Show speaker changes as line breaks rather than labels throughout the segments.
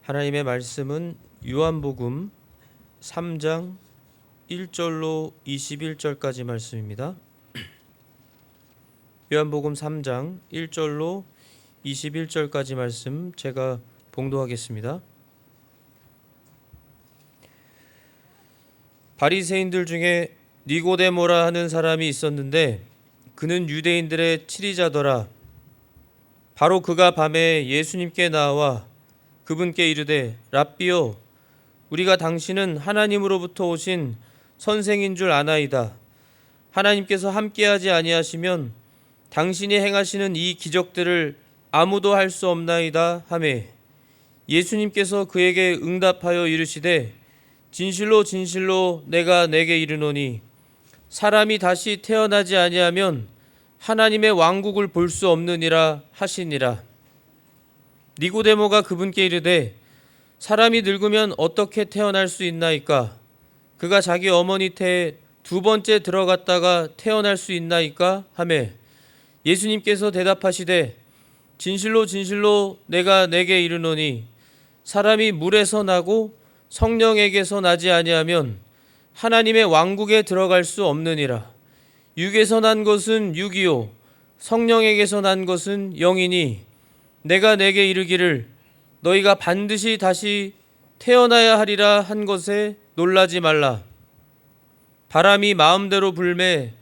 하나님의 말씀은 요한복음 3장 1절로 21절까지 말씀입니다. 요한복음 3장 1절로 21절까지 말씀 제가 봉독하겠습니다. 바리새인들 중에 니고데모라 하는 사람이 있었는데 그는 유대인들의 치리자더라. 바로 그가 밤에 예수님께 나와 그분께 이르되 랍비요, 우리가 당신은 하나님으로부터 오신 선생인 줄 아나이다. 하나님께서 함께하지 아니하시면 당신이 행하시는 이 기적들을 아무도 할 수 없나이다 하매, 예수님께서 그에게 응답하여 이르시되 진실로 진실로 내가 네게 이르노니 사람이 다시 태어나지 아니하면 하나님의 왕국을 볼 수 없느니라 하시니라. 니고데모가 그분께 이르되 사람이 늙으면 어떻게 태어날 수 있나이까? 그가 자기 어머니 태에 두 번째 들어갔다가 태어날 수 있나이까? 하매, 예수님께서 대답하시되 진실로 진실로 내가 네게 이르노니 사람이 물에서 나고 성령에게서 나지 아니하면 하나님의 왕국에 들어갈 수 없느니라. 육에서 난 것은 육이요 성령에게서 난 것은 영이니 내가 네게 이르기를 너희가 반드시 다시 태어나야 하리라 한 것에 놀라지 말라. 바람이 마음대로 불매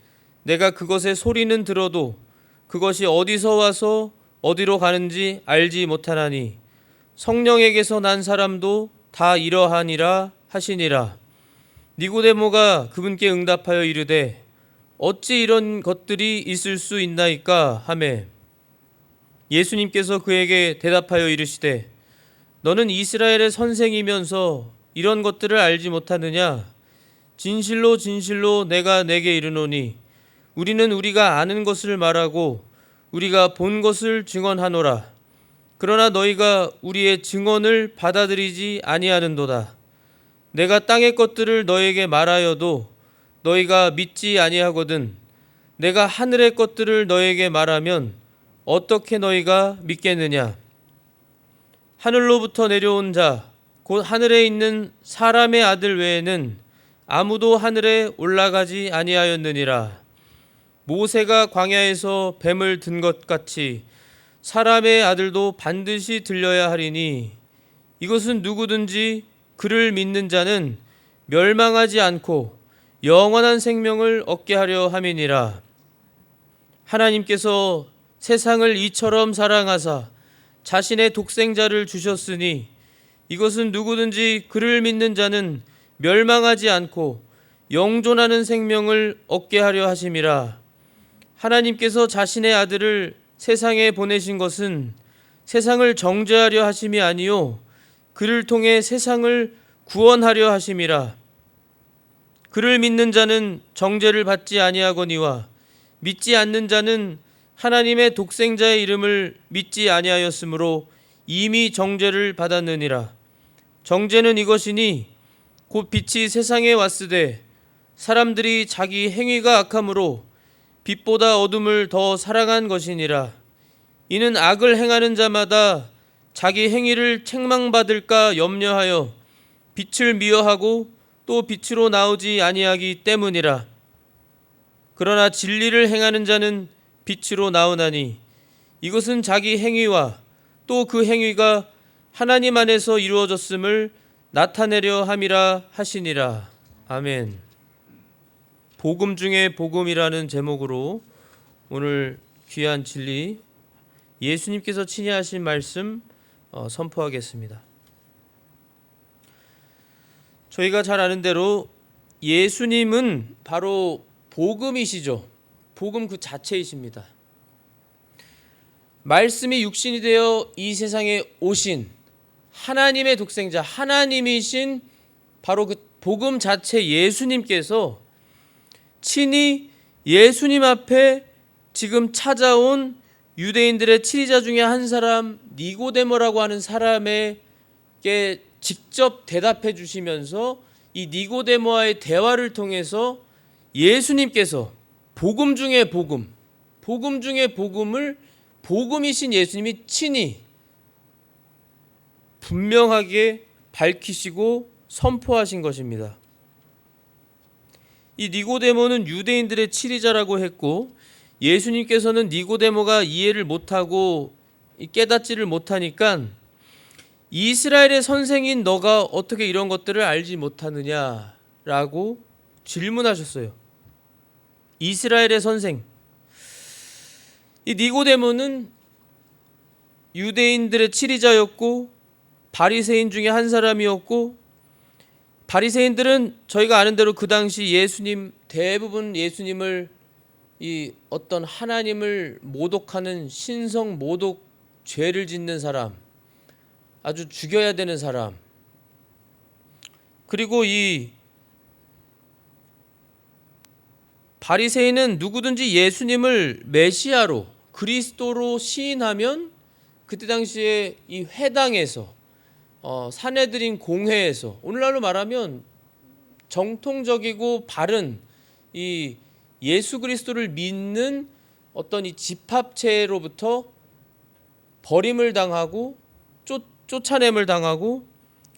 내가 그것의 소리는 들어도 그것이 어디서 와서 어디로 가는지 알지 못하나니 성령에게서 난 사람도 다 이러하니라 하시니라. 니고데모가 그분께 응답하여 이르되 어찌 이런 것들이 있을 수 있나이까 하매, 예수님께서 그에게 대답하여 이르시되 너는 이스라엘의 선생이면서 이런 것들을 알지 못하느냐? 진실로 진실로 내가 네게 이르노니 우리는 우리가 아는 것을 말하고 우리가 본 것을 증언하노라. 그러나 너희가 우리의 증언을 받아들이지 아니하는도다. 내가 땅의 것들을 너희에게 말하여도 너희가 믿지 아니하거든 내가 하늘의 것들을 너희에게 말하면 어떻게 너희가 믿겠느냐? 하늘로부터 내려온 자, 곧 하늘에 있는 사람의 아들 외에는 아무도 하늘에 올라가지 아니하였느니라. 모세가 광야에서 뱀을 든 것 같이 사람의 아들도 반드시 들려야 하리니 이것은 누구든지 그를 믿는 자는 멸망하지 않고 영원한 생명을 얻게 하려 함이니라. 하나님께서 세상을 이처럼 사랑하사 자신의 독생자를 주셨으니 이것은 누구든지 그를 믿는 자는 멸망하지 않고 영존하는 생명을 얻게 하려 하심이라. 하나님께서 자신의 아들을 세상에 보내신 것은 세상을 정죄하려 하심이 아니요 그를 통해 세상을 구원하려 하심이라. 그를 믿는 자는 정죄를 받지 아니하거니와 믿지 않는 자는 하나님의 독생자의 이름을 믿지 아니하였으므로 이미 정죄를 받았느니라. 정죄는 이것이니 곧 빛이 세상에 왔으되 사람들이 자기 행위가 악함으로 빛보다 어둠을 더 사랑한 것이니라. 이는 악을 행하는 자마다 자기 행위를 책망받을까 염려하여 빛을 미워하고 또 빛으로 나오지 아니하기 때문이라. 그러나 진리를 행하는 자는 빛으로 나오나니 이것은 자기 행위와 또 그 행위가 하나님 안에서 이루어졌음을 나타내려 함이라 하시니라. 아멘. 복음 중에 복음이라는 제목으로 오늘 귀한 진리 예수님께서 친히 하신 말씀 선포하겠습니다. 저희가 잘 아는 대로 예수님은 바로 복음이시죠. 복음 그 자체이십니다. 말씀이 육신이 되어 이 세상에 오신 하나님의 독생자, 하나님이신 바로 그 복음 자체 예수님께서 친히 예수님 앞에 지금 찾아온 유대인들의 치리자 중에 한 사람 니고데모라고 하는 사람에게 직접 대답해 주시면서 이 니고데모와의 대화를 통해서 예수님께서 복음 중에 복음, 복음 중에 복음을 복음이신 예수님이 친히 분명하게 밝히시고 선포하신 것입니다. 이 니고데모는 유대인들의 치리자라고 했고, 예수님께서는 니고데모가 이해를 못하고 깨닫지를 못하니까 이스라엘의 선생인 너가 어떻게 이런 것들을 알지 못하느냐라고 질문하셨어요. 이스라엘의 선생. 이 니고데모는 유대인들의 치리자였고 바리새인 중에 한 사람이었고, 바리새인들은 저희가 아는 대로 그 당시 대부분 예수님을 이 어떤 하나님을 모독하는 신성 모독 죄를 짓는 사람, 아주 죽여야 되는 사람, 그리고 이 바리새인은 누구든지 예수님을 메시아로 그리스도로 시인하면 그때 당시에 이 회당에서 사내들인 공회에서, 오늘날로 말하면 정통적이고 바른 이 예수 그리스도를 믿는 어떤 이 집합체로부터 버림을 당하고 쫓아냄을 당하고,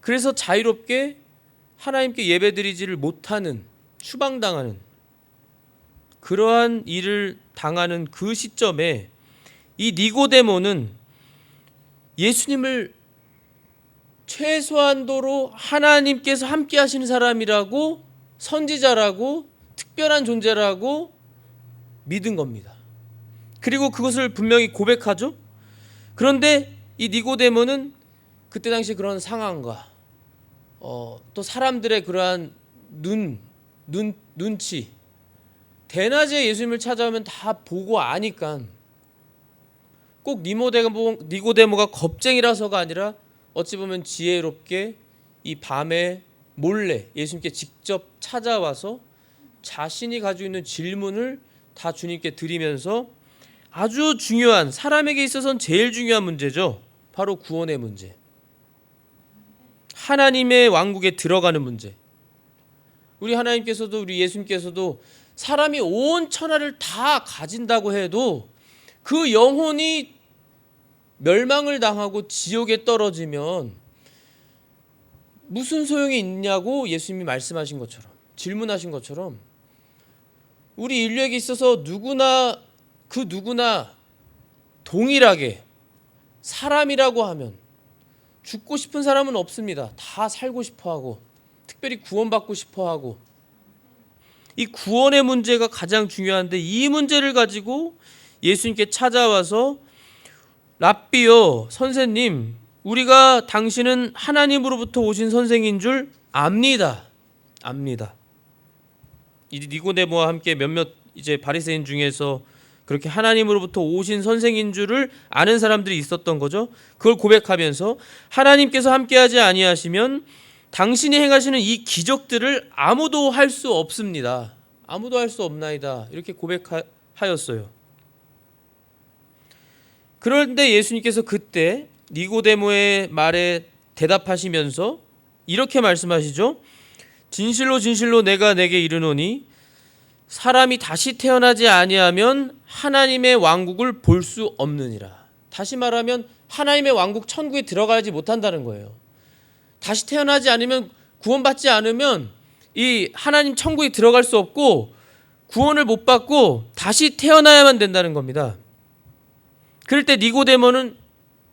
그래서 자유롭게 하나님께 예배드리지를 못하는, 추방당하는 그러한 일을 당하는 그 시점에 이 니고데모는 예수님을 최소한도로 하나님께서 함께 하시는 사람이라고, 선지자라고, 특별한 존재라고 믿은 겁니다. 그리고 그것을 분명히 고백하죠. 그런데 이 니고데모는 그때 당시 그런 상황과 또 사람들의 그러한 눈치, 대낮에 예수님을 찾아오면 다 보고 아니까, 꼭 니고데모가 겁쟁이라서가 아니라 어찌 보면 지혜롭게 이 밤에 몰래 예수님께 직접 찾아와서 자신이 가지고 있는 질문을 다 주님께 드리면서 아주 중요한, 사람에게 있어서는 제일 중요한 문제죠. 바로 구원의 문제, 하나님의 왕국에 들어가는 문제. 우리 하나님께서도, 우리 예수님께서도 사람이 온 천하를 다 가진다고 해도 그 영혼이 멸망을 당하고 지옥에 떨어지면 무슨 소용이 있냐고 예수님이 말씀하신 것처럼, 질문하신 것처럼, 우리 인류에게 있어서 누구나 동일하게 사람이라고 하면 죽고 싶은 사람은 없습니다. 다 살고 싶어하고, 특별히 구원받고 싶어하고, 이 구원의 문제가 가장 중요한데, 이 문제를 가지고 예수님께 찾아와서 랍비요, 선생님, 우리가 당신은 하나님으로부터 오신 선생인 줄 압니다. 이 니고데모와 함께 몇몇 이제 바리새인 중에서 그렇게 하나님으로부터 오신 선생인 줄을 아는 사람들이 있었던 거죠. 그걸 고백하면서 하나님께서 함께하지 아니하시면 당신이 행하시는 이 기적들을 아무도 할 수 없습니다. 아무도 할 수 없나이다. 이렇게 고백하였어요. 그런데 예수님께서 그때 니고데모의 말에 대답하시면서 이렇게 말씀하시죠. 진실로 진실로 내가 내게 이르노니 사람이 다시 태어나지 아니하면 하나님의 왕국을 볼 수 없느니라. 다시 말하면 하나님의 왕국 천국에 들어가지 못한다는 거예요. 다시 태어나지 않으면, 구원받지 않으면 이 하나님 천국에 들어갈 수 없고 구원을 못 받고 다시 태어나야만 된다는 겁니다. 그럴 때 니고데모는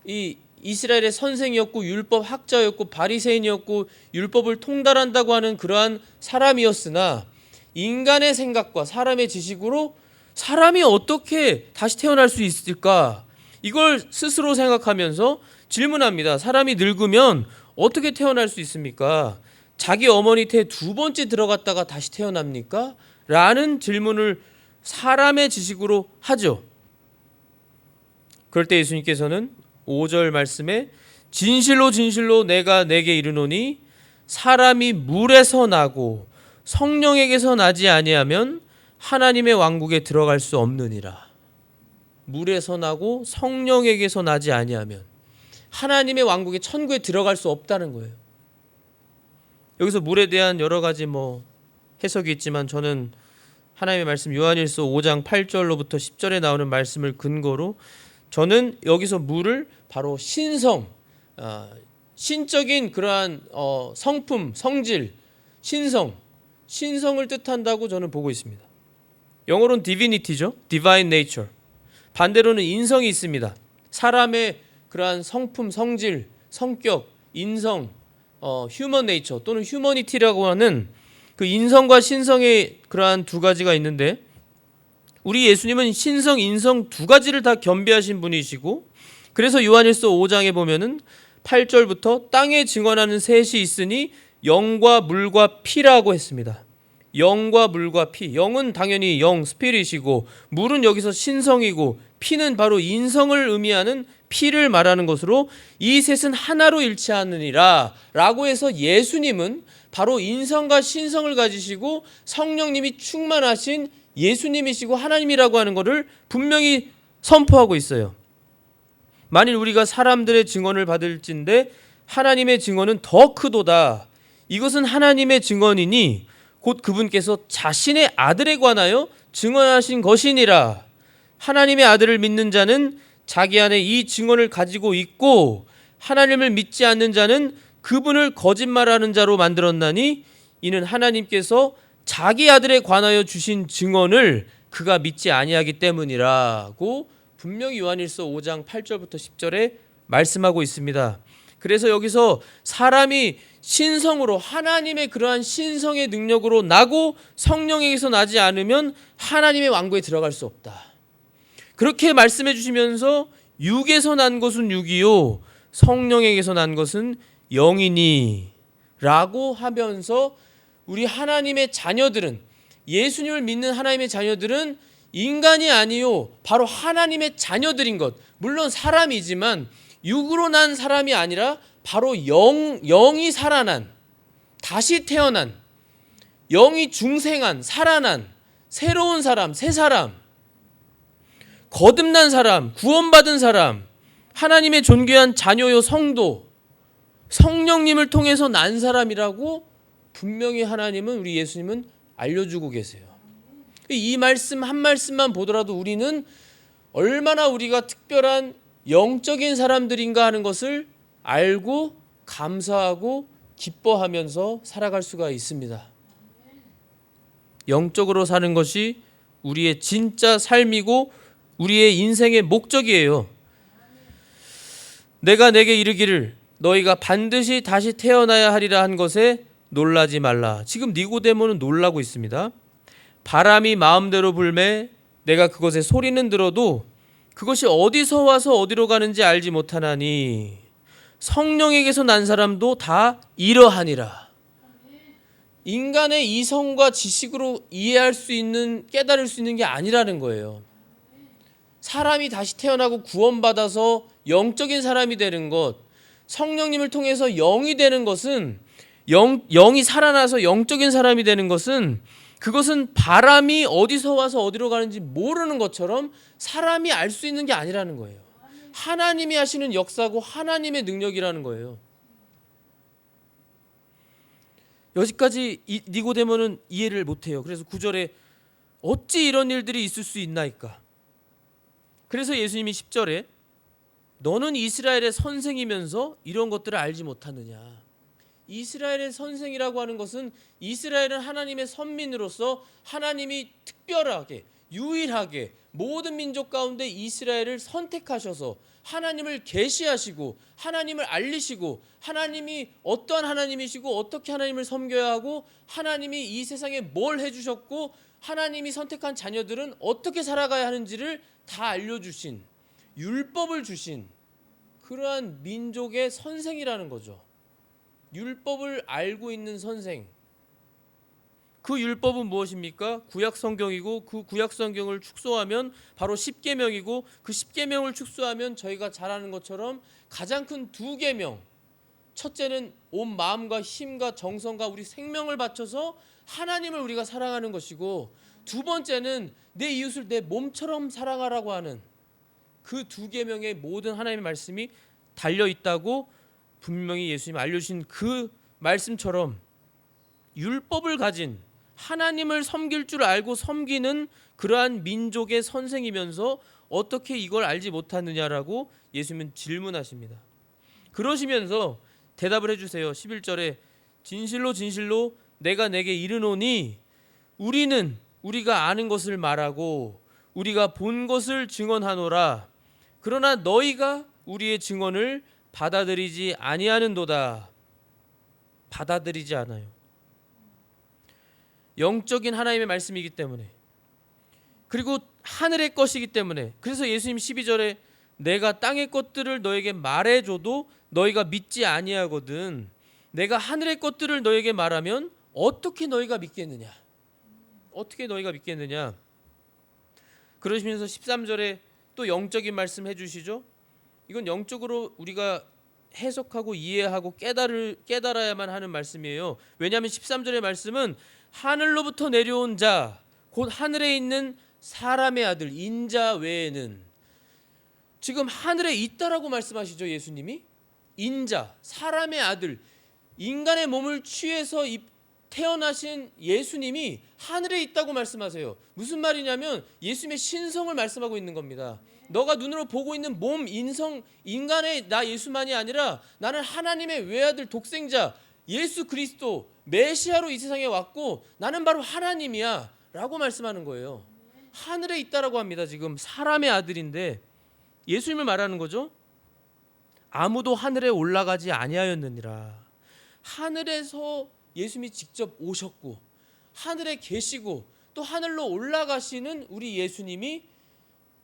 이 이스라엘의 선생이었고 율법 학자였고 바리새인이었고 율법을 통달한다고 하는 그러한 사람이었으나, 인간의 생각과 사람의 지식으로 사람이 어떻게 다시 태어날 수 있을까, 이걸 스스로 생각하면서 질문합니다. 사람이 늙으면 어떻게 태어날 수 있습니까? 자기 어머니 태 두 번째 들어갔다가 다시 태어납니까? 라는 질문을 사람의 지식으로 하죠. 그럴 때 예수님께서는 5절 말씀에 진실로 진실로 내가 내게 이르노니 사람이 물에서 나고 성령에게서 나지 아니하면 하나님의 왕국에 들어갈 수 없느니라. 물에서 나고 성령에게서 나지 아니하면 하나님의 왕국의 천국에 들어갈 수 없다는 거예요. 여기서 물에 대한 여러 가지 해석이 있지만, 저는 하나님의 말씀 요한일서 5장 8절로부터 10절에 나오는 말씀을 근거로 저는 여기서 물을 바로 신성, 신적인 그러한 성품, 성질, 신성을 뜻한다고 저는 보고 있습니다. 영어로는 divinity죠. divine nature. 반대로는 인성이 있습니다. 사람의 그러한 성품, 성질, 성격, 인성, human nature 또는 humanity라고 하는 그 인성과 신성의 그러한 두 가지가 있는데, 우리 예수님은 신성, 인성 두 가지를 다 겸비하신 분이시고, 그래서 요한일서 5장에 보면은 8절부터 땅에 증언하는 셋이 있으니 영과 물과 피라고 했습니다. 영과 물과 피. 영은 당연히 영, 스피릿이고, 물은 여기서 신성이고, 피는 바로 인성을 의미하는 피를 말하는 것으로 이 셋은 하나로 일치하느니라 라고 해서 예수님은 바로 인성과 신성을 가지시고 성령님이 충만하신 예수님이시고 하나님이라고 하는 것을 분명히 선포하고 있어요. 만일 우리가 사람들의 증언을 받을진데 하나님의 증언은 더 크도다. 이것은 하나님의 증언이니 곧 그분께서 자신의 아들에 관하여 증언하신 것이니라. 하나님의 아들을 믿는 자는 자기 안에 이 증언을 가지고 있고, 하나님을 믿지 않는 자는 그분을 거짓말하는 자로 만들었나니 이는 하나님께서 자기 아들에 관하여 주신 증언을 그가 믿지 아니하기 때문이라고 분명히 요한일서 5장 8절부터 10절에 말씀하고 있습니다. 그래서 여기서 사람이 신성으로, 하나님의 그러한 신성의 능력으로 나고 성령에게서 나지 않으면 하나님의 왕국에 들어갈 수 없다. 그렇게 말씀해 주시면서 육에서 난 것은 육이요 성령에게서 난 것은 영이니 라고 하면서 우리 하나님의 자녀들은, 예수님을 믿는 하나님의 자녀들은 인간이 아니요 바로 하나님의 자녀들인 것. 물론 사람이지만 육으로 난 사람이 아니라 바로 영이 살아난, 다시 태어난, 영이 중생한, 살아난 새로운 사람, 새 사람, 거듭난 사람, 구원받은 사람, 하나님의 존귀한 자녀요 성도, 성령님을 통해서 난 사람이라고 분명히 하나님은, 우리 예수님은 알려주고 계세요. 이 말씀 한 말씀만 보더라도 우리는 얼마나 우리가 특별한 영적인 사람들인가 하는 것을 알고 감사하고 기뻐하면서 살아갈 수가 있습니다. 영적으로 사는 것이 우리의 진짜 삶이고 우리의 인생의 목적이에요. 내가 내게 이르기를 너희가 반드시 다시 태어나야 하리라 한 것에 놀라지 말라. 지금 니고데모는 놀라고 있습니다. 바람이 마음대로 불매 내가 그것의 소리는 들어도 그것이 어디서 와서 어디로 가는지 알지 못하나니 성령에게서 난 사람도 다 이러하니라. 인간의 이성과 지식으로 이해할 수 있는, 깨달을 수 있는 게 아니라는 거예요. 사람이 다시 태어나고 구원받아서 영적인 사람이 되는 것, 성령님을 통해서 영이 되는 것은, 영이 살아나서 영적인 사람이 되는 것은, 그것은 바람이 어디서 와서 어디로 가는지 모르는 것처럼 사람이 알 수 있는 게 아니라는 거예요. 하나님이 하시는 역사고 하나님의 능력이라는 거예요. 여기까지 니고데모는 이해를 못해요. 그래서 9절에 어찌 이런 일들이 있을 수 있나이까. 그래서 예수님이 10절에 너는 이스라엘의 선생이면서 이런 것들을 알지 못하느냐. 이스라엘의 선생이라고 하는 것은, 이스라엘은 하나님의 선민으로서 하나님이 특별하게, 유일하게 모든 민족 가운데 이스라엘을 선택하셔서 하나님을 계시하시고 하나님을 알리시고, 하나님이 어떠한 하나님이시고 어떻게 하나님을 섬겨야 하고 하나님이 이 세상에 뭘 해주셨고 하나님이 선택한 자녀들은 어떻게 살아가야 하는지를 다 알려주신, 율법을 주신 그러한 민족의 선생이라는 거죠. 율법을 알고 있는 선생. 그 율법은 무엇입니까? 구약 성경이고, 그 구약 성경을 축소하면 바로 십계명이고, 그 십계명을 축소하면 저희가 잘 아는 것처럼 가장 큰 두 계명. 첫째는 온 마음과 힘과 정성과 우리 생명을 바쳐서 하나님을 우리가 사랑하는 것이고, 두 번째는 내 이웃을 내 몸처럼 사랑하라고 하는 그 두 계명의 모든 하나님의 말씀이 달려 있다고 분명히 예수님이 알려주신 그 말씀처럼, 율법을 가진, 하나님을 섬길 줄 알고 섬기는 그러한 민족의 선생이면서 어떻게 이걸 알지 못하느냐라고 예수님은 질문하십니다. 그러시면서 대답을 해주세요. 11절에 진실로 진실로 내가 내게 이르노니 우리는 우리가 아는 것을 말하고 우리가 본 것을 증언하노라. 그러나 너희가 우리의 증언을 받아들이지 아니하는도다. 받아들이지 않아요. 영적인 하나님의 말씀이기 때문에, 그리고 하늘의 것이기 때문에. 그래서 예수님 12절에 내가 땅의 것들을 너에게 말해줘도 너희가 믿지 아니하거든. 내가 하늘의 것들을 너에게 말하면 어떻게 너희가 믿겠느냐? 어떻게 너희가 믿겠느냐? 그러시면서 13절에 또 영적인 말씀 해주시죠. 이건 영적으로 우리가 해석하고 이해하고 깨달아야만 하는 말씀이에요. 왜냐하면 13절의 말씀은 하늘로부터 내려온 자, 곧 하늘에 있는 사람의 아들 인자 외에는, 지금 하늘에 있다라고 말씀하시죠. 예수님이 인자, 사람의 아들, 인간의 몸을 취해서 태어나신 예수님이 하늘에 있다고 말씀하세요. 무슨 말이냐면 예수님의 신성을 말씀하고 있는 겁니다. 너가 눈으로 보고 있는 몸, 인간의 나 예수만이 아니라 나는 하나님의 외아들 독생자 예수 그리스도 메시아로 이 세상에 왔고 나는 바로 하나님이야 라고 말씀하는 거예요. 하늘에 있다라고 합니다. 지금 사람의 아들인데 예수님을 말하는 거죠. 아무도 하늘에 올라가지 아니하였느니라. 하늘에서 예수님이 직접 오셨고 하늘에 계시고 또 하늘로 올라가시는 우리 예수님이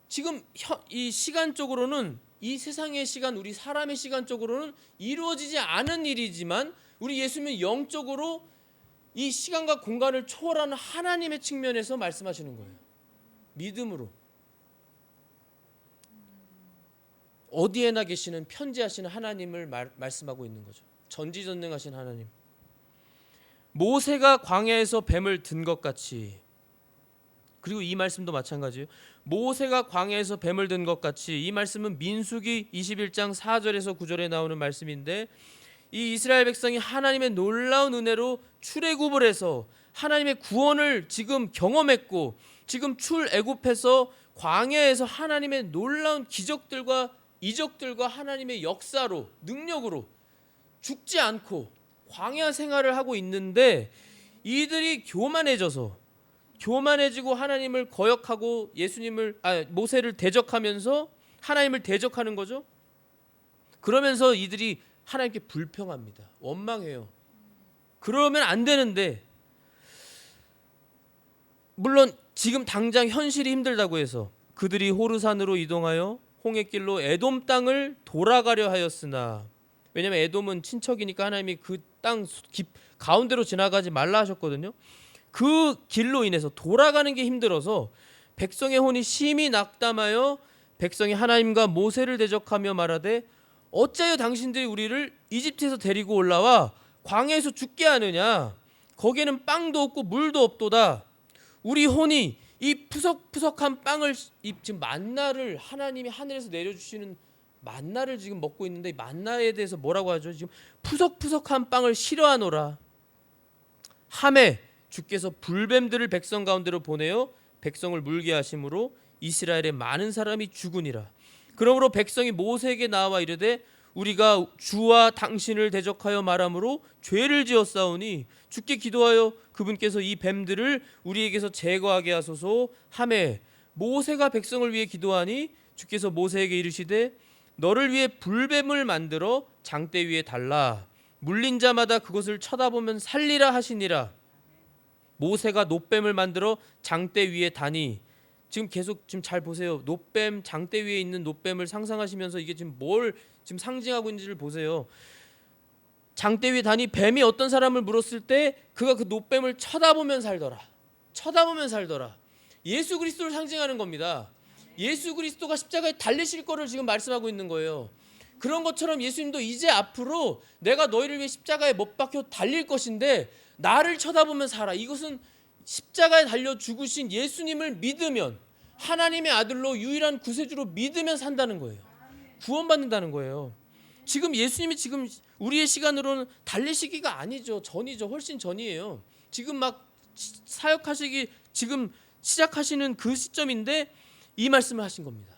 지금 이 시간적으로는, 이 세상의 시간, 우리 사람의 시간적으로는 이루어지지 않은 일이지만 우리 예수님은 영적으로 이 시간과 공간을 초월하는 하나님의 측면에서 말씀하시는 거예요. 믿음으로. 어디에나 계시는 편지하시는 하나님을 말씀하고 있는 거죠. 전지전능하신 하나님. 모세가 광야에서 뱀을 든 것 같이, 그리고 이 말씀도 마찬가지예요. 모세가 광야에서 뱀을 든 것 같이, 이 말씀은 민수기 21장 4절에서 9절에 나오는 말씀인데, 이 이스라엘 백성이 하나님의 놀라운 은혜로 출애굽을 해서 하나님의 구원을 지금 경험했고, 지금 출애굽해서 광야에서 하나님의 놀라운 기적들과 이적들과 하나님의 역사로, 능력으로 죽지 않고 광야 생활을 하고 있는데, 이들이 교만해지고 하나님을 거역하고 모세를 대적하면서 하나님을 대적하는 거죠. 그러면서 이들이 하나님께 불평합니다. 원망해요. 그러면 안 되는데, 물론 지금 당장 현실이 힘들다고 해서 그들이 호르산으로 이동하여 홍해길로 에돔 땅을 돌아가려 하였으나, 왜냐하면 에돔은 친척이니까 하나님이 그 땅 가운데로 지나가지 말라 하셨거든요. 그 길로 인해서 돌아가는 게 힘들어서 백성의 혼이 심히 낙담하여 백성이 하나님과 모세를 대적하며 말하되 어찌하여 당신들이 우리를 이집트에서 데리고 올라와 광야에서 죽게 하느냐? 거기에는 빵도 없고 물도 없도다. 우리 혼이 이 푸석푸석한 빵을, 지금 만나를 하나님이 하늘에서 내려주시는 만나를 지금 먹고 있는데, 이 만나에 대해서 뭐라고 하죠? 지금 푸석푸석한 빵을 싫어하노라 하매 주께서 불뱀들을 백성 가운데로 보내어 백성을 물게 하심으로 이스라엘의 많은 사람이 죽으니라. 그러므로 백성이 모세에게 나와 이르되 우리가 주와 당신을 대적하여 말함으로 죄를 지었사오니 주께 기도하여 그분께서 이 뱀들을 우리에게서 제거하게 하소서 하매 모세가 백성을 위해 기도하니 주께서 모세에게 이르시되 너를 위해 불뱀을 만들어 장대 위에 달라 물린 자마다 그것을 쳐다보면 살리라 하시니라. 모세가 놋뱀을 만들어 장대 위에 다니, 지금 계속 지금 잘 보세요. 놋뱀, 장대 위에 있는 놋뱀을 상상하시면서 이게 지금 뭘 지금 상징하고 있는지를 보세요. 장대 위에 다니 뱀이 어떤 사람을 물었을 때 그가 그 놋뱀을 쳐다보면 살더라. 예수 그리스도를 상징하는 겁니다. 예수 그리스도가 십자가에 달리실 거를 지금 말씀하고 있는 거예요. 그런 것처럼 예수님도 이제 앞으로 내가 너희를 위해 십자가에 못 박혀 달릴 것인데 나를 쳐다보면 살아. 이것은 십자가에 달려 죽으신 예수님을 믿으면, 하나님의 아들로 유일한 구세주로 믿으면 산다는 거예요. 구원받는다는 거예요. 지금 예수님이 지금 우리의 시간으로는 달리시기가 아니죠. 전이죠. 훨씬 전이에요. 지금 막 사역하시기 지금 시작하시는 그 시점인데 이 말씀을 하신 겁니다.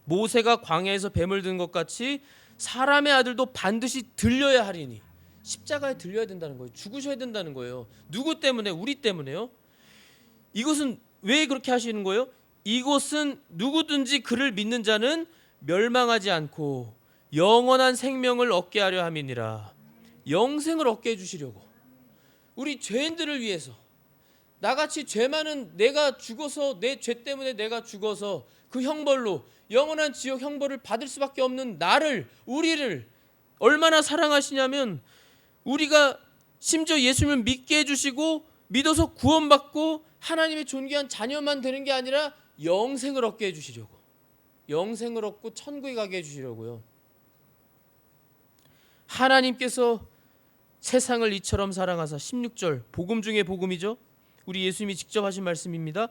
모세가 광야에서 뱀을 든 것 같이 사람의 아들도 반드시 들려야 하리니, 십자가에 들려야 된다는 거예요. 죽으셔야 된다는 거예요. 누구 때문에? 우리 때문에요. 이것은 왜 그렇게 하시는 거예요? 이것은 누구든지 그를 믿는 자는 멸망하지 않고 영원한 생명을 얻게 하려 함이니라. 영생을 얻게 해주시려고. 우리 죄인들을 위해서, 나같이 죄 많은 내가 죽어서, 내 죄 때문에 내가 죽어서 그 형벌로 영원한 지옥 형벌을 받을 수밖에 없는 나를, 우리를 얼마나 사랑하시냐면, 우리가 심지어 예수님을 믿게 해주시고 믿어서 구원받고 하나님의 존귀한 자녀만 되는 게 아니라 영생을 얻게 해주시려고, 영생을 얻고 천국에 가게 해주시려고요. 하나님께서 세상을 이처럼 사랑하사, 16절 복음 중에 복음이죠. 우리 예수님이 직접 하신 말씀입니다.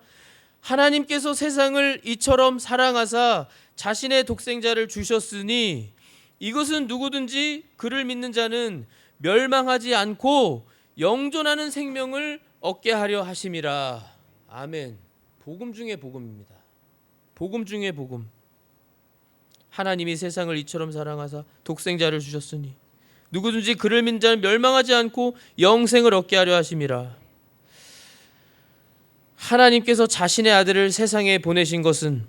하나님께서 세상을 이처럼 사랑하사 자신의 독생자를 주셨으니 이것은 누구든지 그를 믿는 자는 멸망하지 않고 영존하는 생명을 얻게 하려 하심이라. 아멘. 복음 중에 복음입니다. 복음 중에 복음. 하나님이 세상을 이처럼 사랑하사 독생자를 주셨으니 누구든지 그를 믿는 자는 멸망하지 않고 영생을 얻게 하려 하심이라. 하나님께서 자신의 아들을 세상에 보내신 것은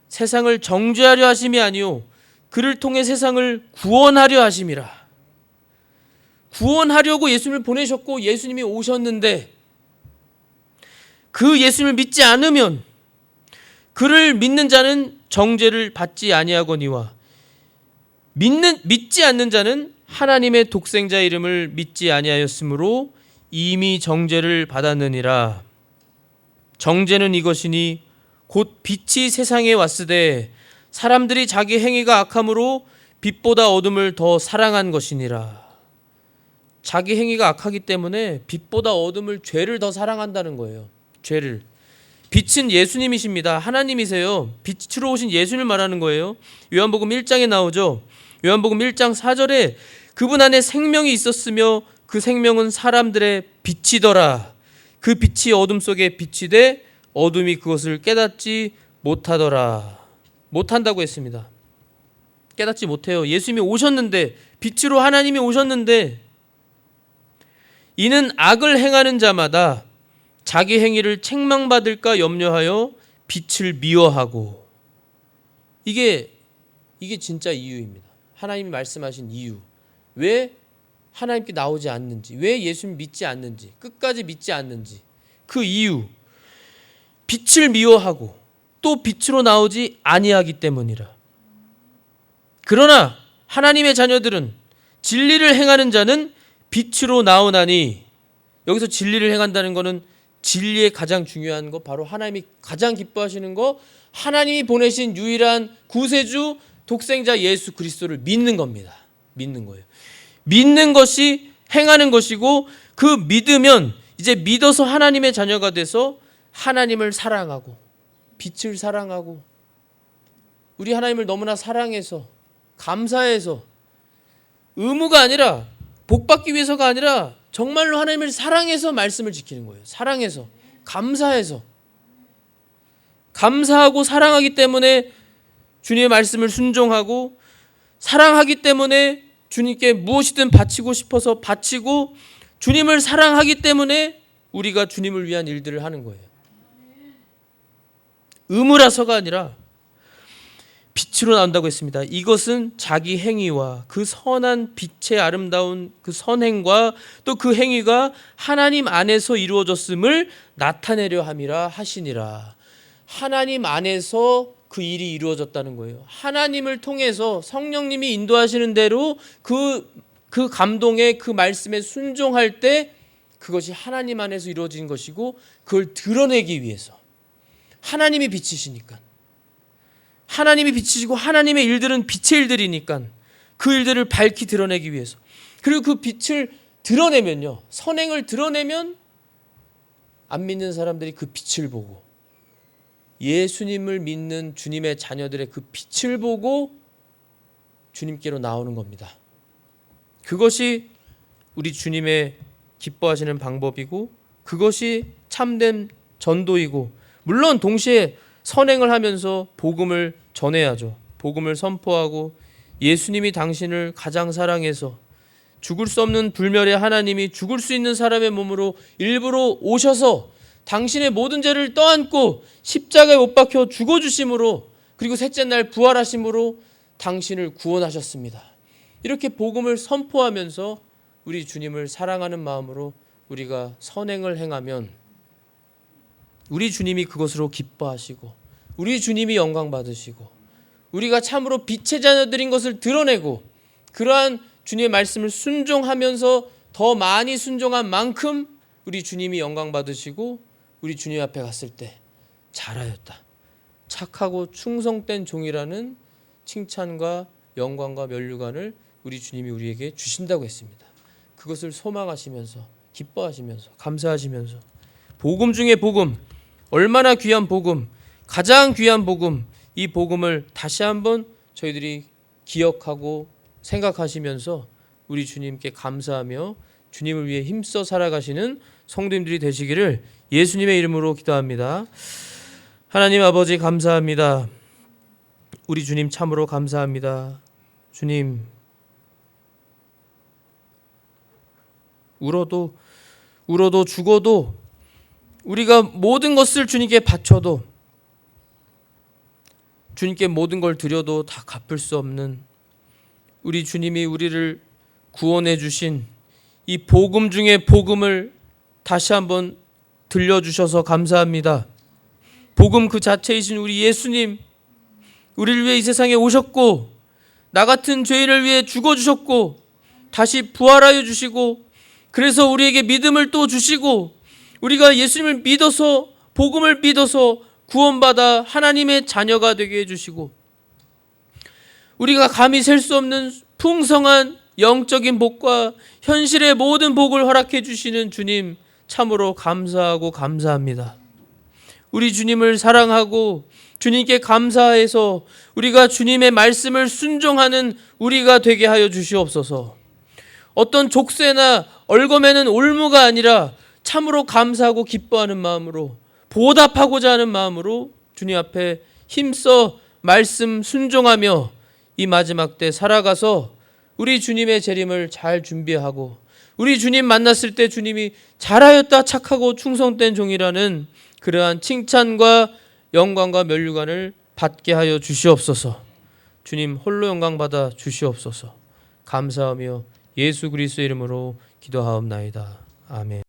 세상을 정죄하려 하심이 아니요 그를 통해 세상을 구원하려 하심이라. 구원하려고 예수님을 보내셨고 예수님이 오셨는데, 그 예수님을 믿지 않으면 그를 믿는 자는 정죄를 받지 아니하거니와 믿지 않는 자는 하나님의 독생자 이름을 믿지 아니하였으므로 이미 정죄를 받았느니라. 정죄는 이것이니 곧 빛이 세상에 왔으되 사람들이 자기 행위가 악함으로 빛보다 어둠을 더 사랑한 것이니라. 자기 행위가 악하기 때문에 빛보다 어둠을, 죄를 더 사랑한다는 거예요. 죄를. 빛은 예수님이십니다. 하나님이세요. 빛으로 오신 예수님을 말하는 거예요. 요한복음 1장에 나오죠. 요한복음 1장 4절에 그분 안에 생명이 있었으며 그 생명은 사람들의 빛이더라. 그 빛이 어둠 속에 비치되 어둠이 그것을 깨닫지 못하더라. 못한다고 했습니다. 깨닫지 못해요. 예수님이 오셨는데, 빛으로 하나님이 오셨는데, 이는 악을 행하는 자마다 자기 행위를 책망받을까 염려하여 빛을 미워하고. 이게 진짜 이유입니다. 하나님이 말씀하신 이유. 왜 하나님께 나오지 않는지, 왜 예수님 믿지 않는지, 끝까지 믿지 않는지, 그 이유. 빛을 미워하고 또 빛으로 나오지 아니하기 때문이라. 그러나 하나님의 자녀들은 진리를 행하는 자는 빛으로 나오나니, 여기서 진리를 행한다는 것은 진리의 가장 중요한 거, 바로 하나님이 가장 기뻐하시는 거, 하나님이 보내신 유일한 구세주 독생자 예수 그리스도를 믿는 겁니다. 믿는 거예요. 믿는 것이 행하는 것이고, 그 믿으면 이제 믿어서 하나님의 자녀가 돼서 하나님을 사랑하고 빛을 사랑하고, 우리 하나님을 너무나 사랑해서 감사해서, 의무가 아니라 복받기 위해서가 아니라 정말로 하나님을 사랑해서 말씀을 지키는 거예요. 사랑해서, 감사해서, 감사하고 사랑하기 때문에 주님의 말씀을 순종하고, 사랑하기 때문에 주님께 무엇이든 바치고 싶어서 바치고, 주님을 사랑하기 때문에 우리가 주님을 위한 일들을 하는 거예요. 의무라서가 아니라 빛으로 나온다고 했습니다. 이것은 자기 행위와 그 선한 빛의 아름다운 그 선행과 또 그 행위가 하나님 안에서 이루어졌음을 나타내려 함이라 하시니라. 하나님 안에서 그 일이 이루어졌다는 거예요. 하나님을 통해서 성령님이 인도하시는 대로 그 감동에, 그 말씀에 순종할 때 그것이 하나님 안에서 이루어진 것이고, 그걸 드러내기 위해서 하나님이 빛이시니까, 하나님이 빛이시고 하나님의 일들은 빛의 일들이니까 그 일들을 밝히 드러내기 위해서, 그리고 그 빛을 드러내면요, 선행을 드러내면 안 믿는 사람들이 그 빛을 보고, 예수님을 믿는 주님의 자녀들의 그 빛을 보고 주님께로 나오는 겁니다. 그것이 우리 주님의 기뻐하시는 방법이고, 그것이 참된 전도이고, 물론 동시에 선행을 하면서 복음을 전해야죠. 복음을 선포하고 예수님이 당신을 가장 사랑해서 죽을 수 없는 불멸의 하나님이 죽을 수 있는 사람의 몸으로 일부러 오셔서 당신의 모든 죄를 떠안고 십자가에 못 박혀 죽어주심으로, 그리고 셋째 날 부활하심으로 당신을 구원하셨습니다. 이렇게 복음을 선포하면서 우리 주님을 사랑하는 마음으로 우리가 선행을 행하면 우리 주님이 그것으로 기뻐하시고 우리 주님이 영광 받으시고 우리가 참으로 빛의 자녀들인 것을 드러내고 그러한 주님의 말씀을 순종하면서 더 많이 순종한 만큼 우리 주님이 영광 받으시고 우리 주님 앞에 갔을 때 잘하였다, 착하고 충성된 종이라는 칭찬과 영광과 면류관을 우리 주님이 우리에게 주신다고 했습니다. 그것을 소망하시면서 기뻐하시면서 감사하시면서 복음 중에 복음, 얼마나 귀한 복음, 가장 귀한 복음, 이 복음을 다시 한번 저희들이 기억하고 생각하시면서 우리 주님께 감사하며 주님을 위해 힘써 살아가시는 성도님들이 되시기를 예수님의 이름으로 기도합니다. 하나님 아버지 감사합니다. 우리 주님 참으로 감사합니다. 주님, 울어도 죽어도 우리가 모든 것을 주님께 바쳐도 주님께 모든 걸 드려도 다 갚을 수 없는 우리 주님이 우리를 구원해 주신 이 복음 중에 복음을 다시 한번 들려주셔서 감사합니다. 복음 그 자체이신 우리 예수님, 우리를 위해 이 세상에 오셨고 나 같은 죄인을 위해 죽어주셨고 다시 부활하여 주시고 그래서 우리에게 믿음을 또 주시고 우리가 예수님을 믿어서 복음을 믿어서 구원받아 하나님의 자녀가 되게 해주시고 우리가 감히 셀 수 없는 풍성한 영적인 복과 현실의 모든 복을 허락해 주시는 주님 참으로 감사하고 감사합니다. 우리 주님을 사랑하고 주님께 감사해서 우리가 주님의 말씀을 순종하는 우리가 되게 하여 주시옵소서. 어떤 족쇄나 얼거매는 올무가 아니라 참으로 감사하고 기뻐하는 마음으로 보답하고자 하는 마음으로 주님 앞에 힘써 말씀 순종하며 이 마지막 때 살아가서 우리 주님의 재림을 잘 준비하고 우리 주님 만났을 때 주님이 잘하였다 착하고 충성된 종이라는 그러한 칭찬과 영광과 면류관을 받게 하여 주시옵소서. 주님 홀로 영광 받아 주시옵소서. 감사하며 예수 그리스도의 이름으로 기도하옵나이다. 아멘.